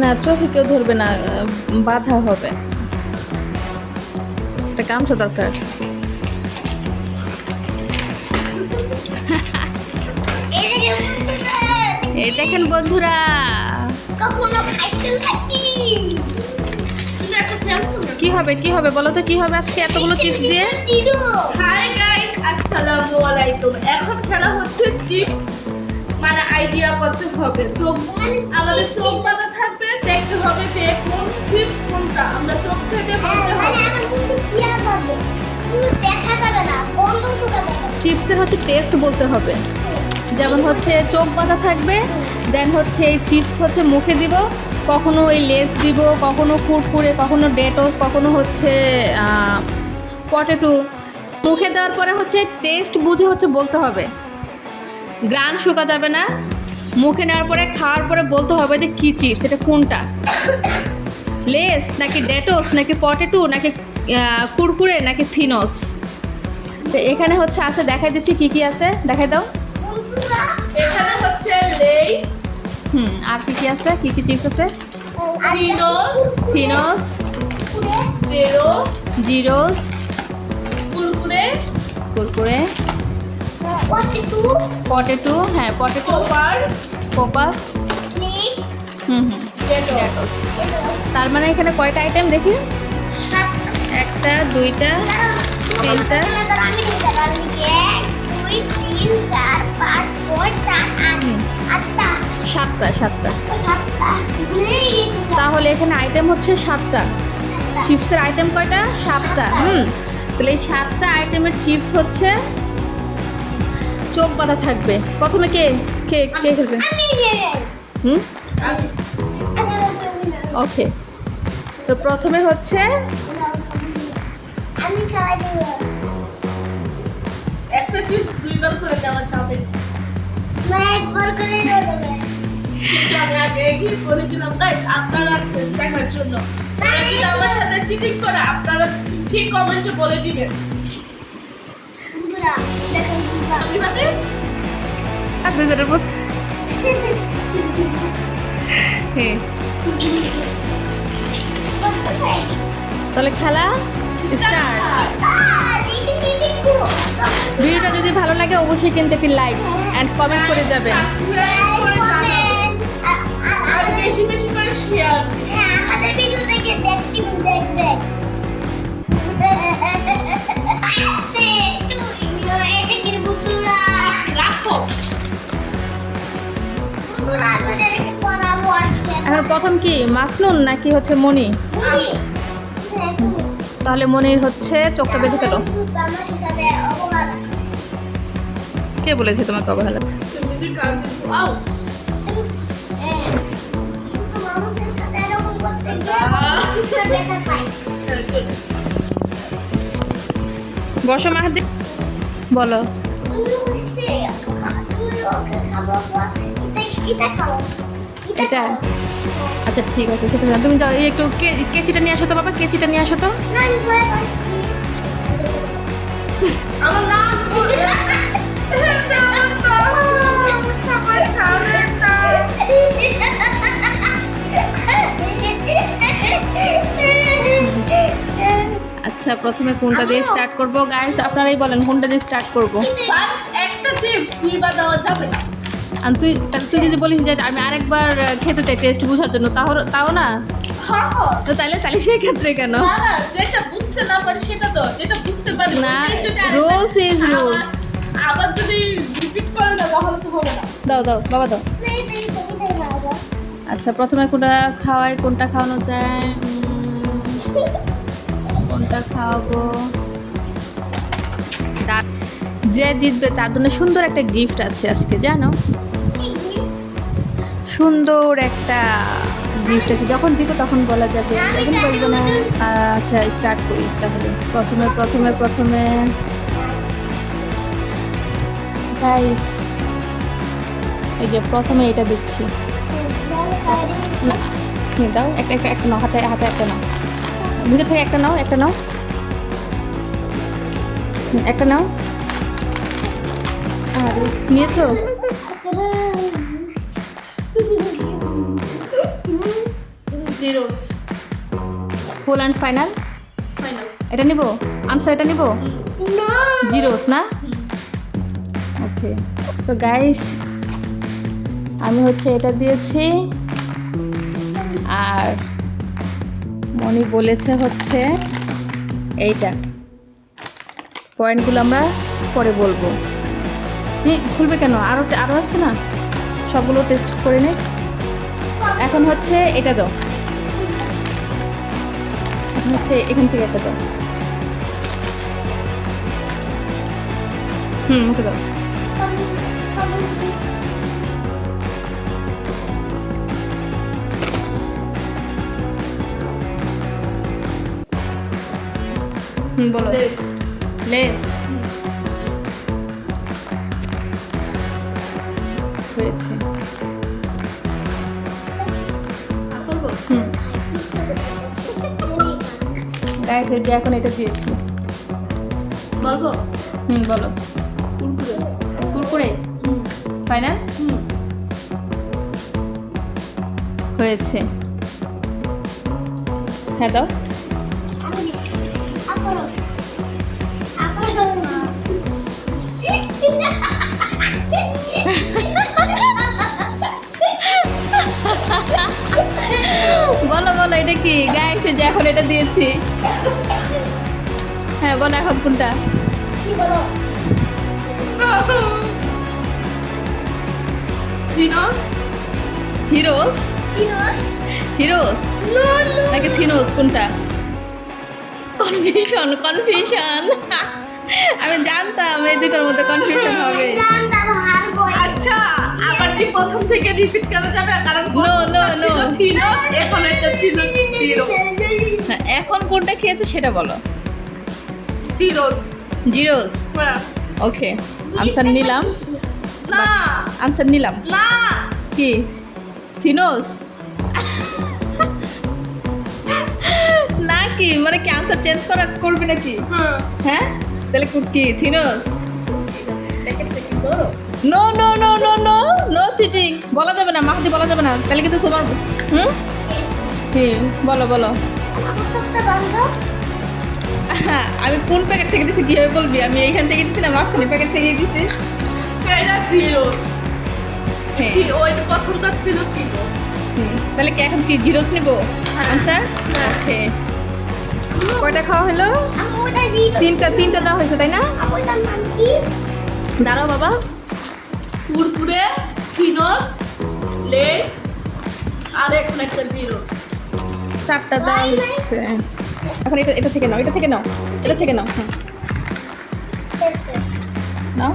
না, চোখে কেউ ধরবে না, বাধা হবে। একটা গামছা দরকার। এই দেখেন বন্ধুরা, কি হবে কি হবে বলো তো, কি হবে আজকে এতগুলো চিপস দিয়ে? হাই গাইস, আসসালামু আলাইকুম। এখন খেলা হচ্ছে চিপস, মানে আইডিয়া করতে হবে। চোখ আমাদের চোখ বাঁধা থাকবে, দেখতে হবে যে কোন চিপস কোনটা। আমরা চোখ থেকে বলতে হবে। চিপসের হচ্ছে টেস্ট বলতে হবে। যেমন হচ্ছে চোখ বাঁধা থাকবে, দেন হচ্ছে এই চিপস হচ্ছে মুখে দিব, কখনো ওই লেস দিব, কখনো কুরকুরে, কখনো ডেটোস, কখনো হচ্ছে পটেটো। মুখে দেওয়ার পরে হচ্ছে টেস্ট বুঝে হচ্ছে বলতে হবে, গ্রান শুকা যাবে না। মুখে নেওয়ার পরে খাওয়ার পরে বলতে হবে যে কী চিপস, এটা কোনটা, লেস নাকি ডেটোস নাকি পটেটো নাকি কুরকুরে নাকি থিনস। তো এখানে হচ্ছে আছে, দেখাই দিচ্ছি কি কি আছে, দেখাই দাও। এখানে হচ্ছে লেস, আর কি কি আছে, কি কি চিপস আছে? Thins, thins, zeros, zeros, Kurkure, Kurkure, potato, হ্যাঁ পটেটো, পপার্স, পোপাস, ডেটোস। তার মানে এখানে কয়টা আইটেম দেখি? একটা, দুইটা, তিনটা, সাতটা। সাতটা, তাহলে এখানে আইটেম হচ্ছে সাতটা। চিপসের আইটেম কয়টা? সাতটা। তাহলে এই সাতটা আইটেমের চিপস হচ্ছে চোখ বাঁধা থাকবে। প্রথমে কে কে কে খেলবে? ওকে, তো প্রথমে হচ্ছে একটা চিপস দুইবার করে দেওয়া যাবে। সেটা আমি আগে বলে দিলাম। গাইস, আপনারা আছেন দেখার জন্য। ওরা যদি আমার সাথে চিটিং করে, আপনারা ঠিক কমেন্টে বলে দিবেন। আমি বাদে আর দুজনের মধ্যে হ্যাঁ। তাহলে খেলা স্টার্ট। ভিডিওটা যদি ভালো লাগে অবশ্যই কিন্তু একটি লাইক অ্যান্ড কমেন্ট করে যাবেন। সাবস্ক্রাইব করে জানাবেন আর বেশি বেশি করে শেয়ার। রাখো। এখন প্রথম কি মাসনুন নাকি হচ্ছে মনি? তাহলে মনির হচ্ছে চোখটা বেঁধে ফেলো। কে বলেছে তোমাকে অবহেলা? তুমি কাজ আও। বসো মাহাদি, বলো। এটা আচ্ছা ঠিক আছে, সেটা জানো। তুমি যাও, এই একটু কেচিটা নিয়ে আসো তো বাবা, কেচিটা নিয়ে আসো তো। আমার নাম বলে। সবাই খাবেন না। আচ্ছা, প্রথমে কোনটা দিয়ে স্টার্ট করবো গাইস? আপনারাই বলেন কোনটা দিয়ে স্টার্ট করবো। বাট একটা চিপস দুইবার দেওয়া যাবে না। আর তুই যদি বলিস যে আমি আরেকবার খেতে চাই টেস্ট বোঝার জন্য, তাও না? হ্যাঁ। তো তাহলে সেই ক্ষেত্রে কেন? না না, যেটা বুঝতে না পারি সেটা তো, যেটা বুঝতে পারি না, রুলস ইজ রুলস। আবার যদি রিপিট করে না তাহলে তো হবে না। দাও দাও বাবা দাও। আচ্ছা, প্রথমে কোনটা খাওয়াই, কোনটা খাওয়ানো যায়, কোনটা খাওয়াবো? যে জিতবে তার জন্য সুন্দর একটা গিফট আছে আজকে, জানো? সুন্দর একটা গিফট আছে, যখন দিব তখন বলা যাবে, এখন বলবো না। আচ্ছা, স্টার্ট করি তাহলে। প্রথমে গাইস, এই যে প্রথমে এটা দিচ্ছি। না, দাও একটা নাও, হাতে একটা নাও, ভিতর থেকে একটা নাও, একটা নাও। আর নিয়েছো? Zeros full and final final এটা নিব আনসার এটা নিব না জিরোস না ওকে তো গাইস আমি হচ্ছে এটা দিয়েছি আর মনি বলেছে হচ্ছে এইটা পয়েন্টগুলো আমরা পরে বলবো খুলবে কেন আরও আসছে না সবগুলো টেস্ট করে নে এখন হচ্ছে এটা দাও এখন হচ্ছে এখান থেকে একটা দাও ওকে দাও বলো লেস লেস হয়েছে গাইস এই যে এখন এটা দিয়েছি বলবো বলো কুরকুরে কুরকুরে ফাইনাল হয়েছে হ্যাঁ দাও বলো বলো এটা কি গাইছে যে এখন এটা দিয়েছি হ্যাঁ বলো এখন কোনটা জিরোস হিরোস হিরোস নাকি থিনোস কোনটা কনফিউশন আমি জানতাম এই দুটোর মধ্যে কনফিউশন হবে আচ্ছা আবার কি প্রথম থেকে রিপিট করা যাবে কারণ No, no, no. থিনোস এখন একটা ছিল জিরোস হ্যাঁ, এখন কোনটা খেয়েছো সেটা বলো জিরোস জিরোস হ্যাঁ ওকে আনসার নিলাম না আনসার নিলাম না কি থিনোস নাকি মানে কি আনসার চেঞ্জ করবে নাকি হ্যাঁ হ্যাঁ তাহলে কি থিনোস প্যাকেট থেকে করো no no no no no no cheating বলা যাবে না মাহাদি বলা যাবে না তাহলে কিন্তু তোমার বলো বলো আমি কোন প্যাকেট থেকে দিচ্ছি কীভাবে বলবি আমি এইখান থেকে দিচ্ছি না মাঝখানে প্যাকেট থেকে দিচ্ছি এটা জিরোস হ্যাঁ ওই প্রথমটা ছিল জিরোস তাহলে কি এখন কি জিরোস নিব আনসার ওকে কয়টা খাওয়া হলো তিনটা দেওয়া হয়েছে তাই না দাঁড়াও বাবা কুরকুরে থিনোস লেস আর এখন একটা জিরোস চারটা দেওয়া হয়েছে এখন এটা থেকে নাও এটা থেকে নাও এটা থেকে নাও নাও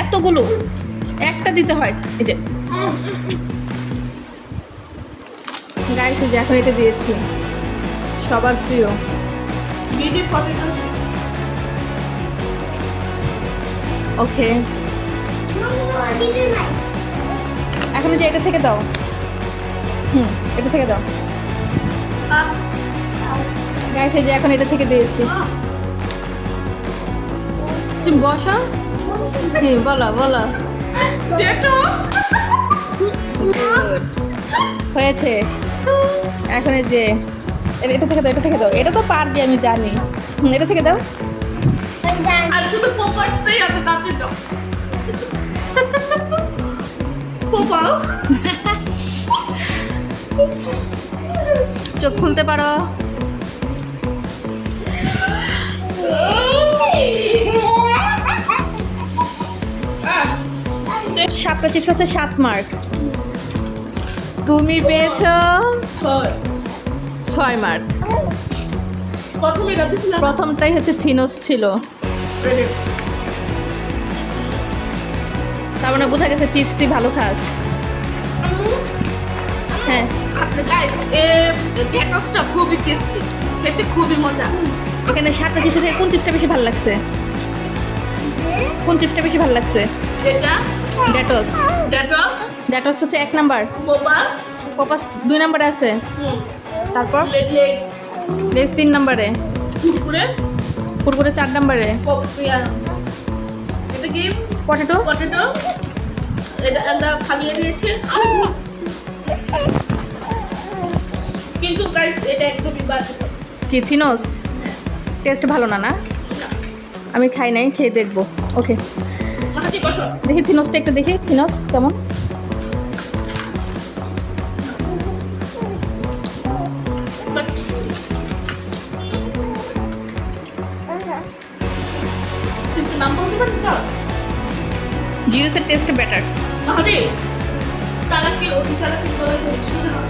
এতগুলো একটা দিতে হয় এই যে গাইস যে এখন এটা দিয়েছি সবার প্রিয় বিডি পটেটো ওকে এখন যে এটা থেকে দাও এটা থেকে দাও গাইস যে এখন এটা থেকে দিয়েছি তুমি বসো বলো বলো ডেটস Good. হয়েছে এখন এই যে এটা থেকে দাও এটা থেকে দাও এটা তো পারবি আমি জানি এটা থেকে দাও আর শুধু পপারটাই আছে তাতে দাও পপার চোখ খুলতে পারো সাতটা চিপস হচ্ছে 7 মার্ক তুমি পেয়েছো 6 মার্ক প্রথমে এটা দিছিলাম প্রথমটাই হচ্ছে থিনোস ছিল তার মানে বোঝা গেছে চিপস তুই ভালো খাস হ্যাঁ আপনি গাইস ডেটসটা খুবই টেস্টি খেতে খুবই মজা এখানে 7টা চিপস থেকে কোন চিপসটা বেশি ভালো লাগছে কোন চিপসটা বেশি ভালো লাগছে এটা ডেটস ডেটস ডেটস হচ্ছে 1 নাম্বার পপার পপাস 2 নাম্বারে আছে তারপর লেস লেস 3 নাম্বারে কুরকুরে কুরকুরে 4 নাম্বারে এটা কি পটেটো পটেটো এটা ফালিয়ে দিয়েছে, কিন্তু গাইস এটা একদমই বাজে। কি থিনোস? টেস্ট ভালো না না? আমি খাই নাই, খেয়ে দেখবো। ওকে, মাহাতি বসো। দেখি থিনোসটা একটু দেখি, থিনোস কেমন? কিন্তু নাম বলতে পারি না। জিউসের টেস্ট বেটার। মাহাতি চালাকি, অতি চালাকি করে শুনে নাও।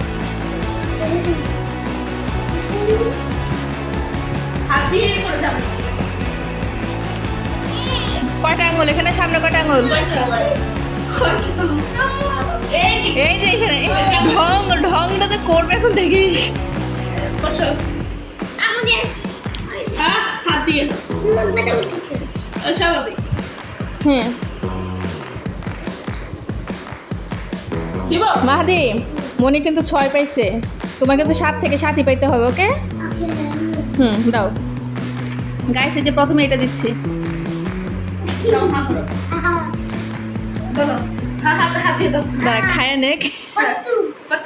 হাত দিয়ে করে যাবে। কয়টা আঙুল এখানে? সামনে কয়টা আঙুল? এই এই যে এখানে ঢংটা তো করবে এখন দেখিস। বসো। হাত দিয়ে দাও। স্বাভাবিক হ্যাঁ দিব। মাহাদি, মনি কিন্তু 6 পাইছে, তোমার কিন্তু 7 থেকে 7ই পাইতে হবে। ওকে, দাও। গাইস এই যে প্রথমে এটা দিচ্ছি। দাও, হাত করো। বলো। হাত দিয়ে দাও। দাঁড়া খায় নেক।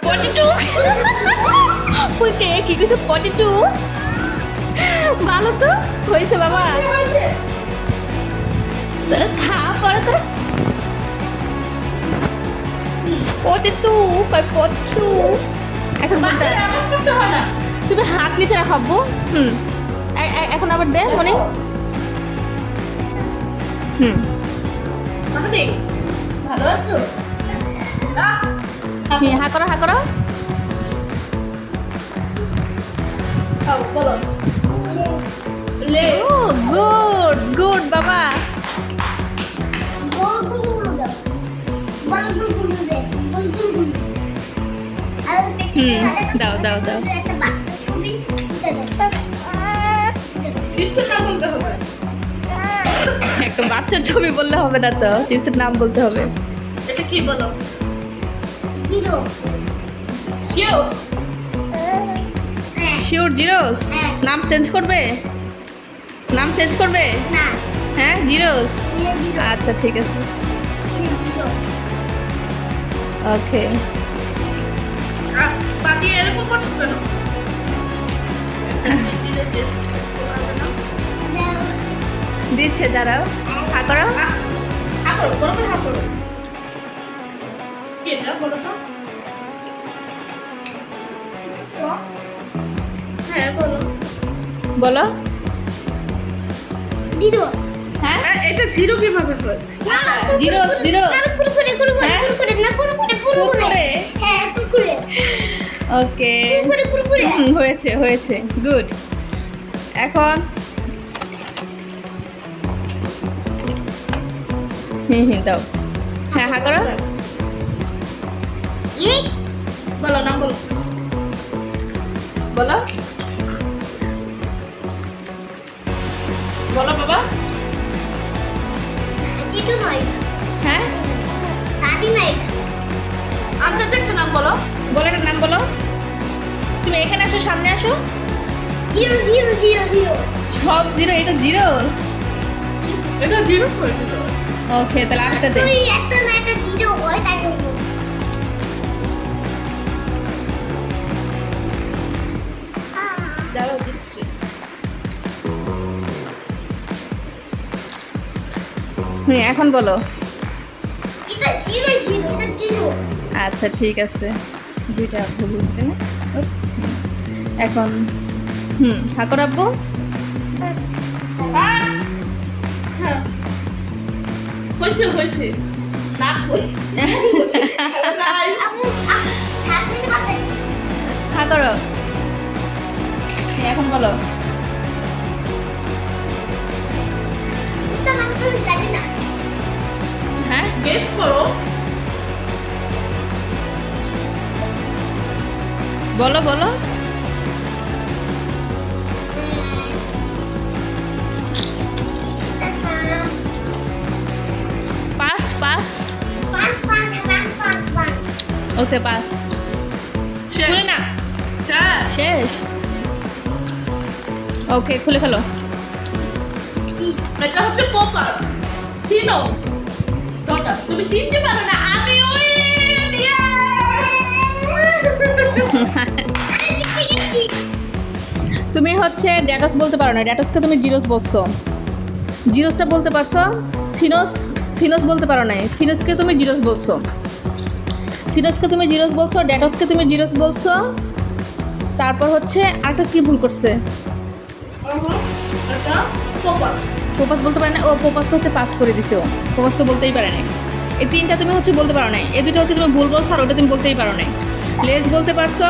42 ওকে, কি কিছু 42? ভালো তো হয়েছে বাবা। তাহলে খা পরে তো 42 42। এখন বলতে তুমি হাত নিচে রাখাবো। এখন আবার দে মনে। মাহাতি ভালো আছো? হা করো হা করো। খাও, বলো। লে ও গুড গুড বাবা। দাও দাও দাও। চিপসের নাম বলতে হবে। একটা বাচ্চার ছবি বললে হবে না তো, চিপসের নাম বলতে হবে। এটা কি বলো? শিও। Sure zeros? নাম চেঞ্জ করবে? নাম চেঞ্জ করবে? হ্যাঁ জিরোস। আচ্ছা ঠিক আছে, ওকে। বাকি এরকম করছো কেন? দিচ্ছে, দাঁড়াও। হা করো। হা করো, বরাবর হা করো। কি এটা বলো তো? হ্যাঁ বলো। বলো। হ্যাঁ এটা জিরো কিভাবে হয়? Zeros zeros. ওকে, হয়েছে হয়েছে, গুড। এখন দাও। হ্যাঁ হা করো। বলো নাম বলো। বলো বলো বাবা। হ্যাঁ, আপনার একটা নাম বলো। বলো এটার নাম বলো। তুমি এখানে আসো, সামনে আসো। সব জিরো, এটা জিরোস। এটা জিরো করে দিল। ওকে, তাহলে আরেকটা দে। দাঁড়াও দিচ্ছি। এখন বলো। আচ্ছা ঠিক আছে, দুইটা ভুল বুঝতে না। এখন হা করাবো। হ্যাঁ হয়েছে হয়েছে। না কই হা করো। এখন বলো। হ্যাঁ গেস করো। বলো বলো। Pass pass. Okay pass. খুলে না, শেষ। ওকে খুলে ফেলো। এটা হচ্ছে পপাস। থিনোস। 2টা, তুমি 3টে পারো না, আমি উইন! তুমি হচ্ছে ড্যাটস বলতে পারো না, ড্যাটসকে তুমি জিরোস বলছো, জিরোসটা বলতে পারছো। থিনোস, থিনোস বলতে পারো নাই, থিনোসকে তুমি জিরোস বলছো, থিনোসকে তুমি জিরোস বলছো, ড্যাটসকে তুমি জিরোস বলছো। তারপর হচ্ছে আরেকটা কি ভুল করছে, এটা পোপার। পোপাস বলতে পারে না, ও পোপাস তো হচ্ছে পাস করে দিছে, ও পোপাস তো বলতেই পারে নাই। এই 3টা তুমি হচ্ছে বলতে পারো নাই, এই 2টা হচ্ছে তুমি ভুল বলছো, আর ওটা তুমি বলতেই পারো নাই। লেস বলতে পারছো,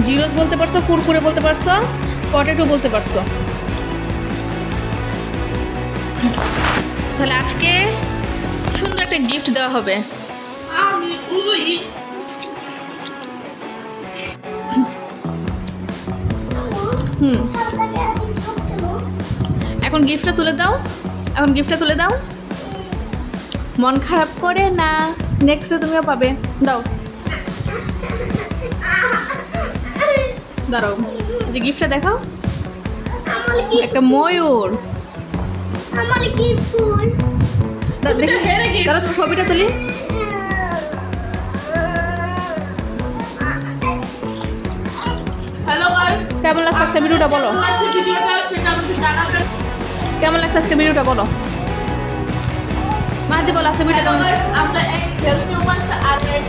জিরোস বলতে পারছো, কুরকুরে বলতে পারছো, পটেটো বলতে পারছো। তাহলে আজকে সুন্দর একটা গিফট দেওয়া হবে। আমি উইন। হুম, এখন গিফটটা তুলে দাও, এখন গিফটটা তুলে দাও, মন খারাপ করে না, নেক্সটে তুমিও পাবে। দাও, দাঁড়াও, যে গিফটটা দেখাও, একটা ময়ূর। আমার কি ফুল তুমি তো হেরে গিয়েছো। দাঁড়াও, ছবিটা তুলি। হ্যালো গাইস, কেমন লাগছে আজকে ভিডিওটা বলো, কেমন লাগছে ভিডিওটা সেটা আমাকে জানাবেন। কেমন লাগছে আজকে ভিডিওটা বলো, মাহাদি বলো আজকে ভিডিও হ্যালো কেমন। গাইস, আমরা এক হেলথি পারছি আর এক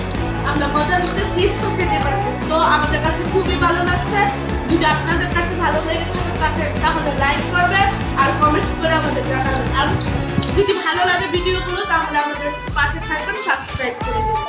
আমরা মজার মধ্যে চিপসও খেতে পারছি। তো আমাদের কাছে খুবই ভালো লাগছে। যদি আপনাদের কাছে ভালো লেগে থাকে তাহলে লাইক করবেন আর কমেন্ট করে আমাদের জানাবেন। আর যদি ভালো লাগে ভিডিওগুলো তাহলে আমাদের পাশে থাকবেন, সাবস্ক্রাইব করে দিবেন।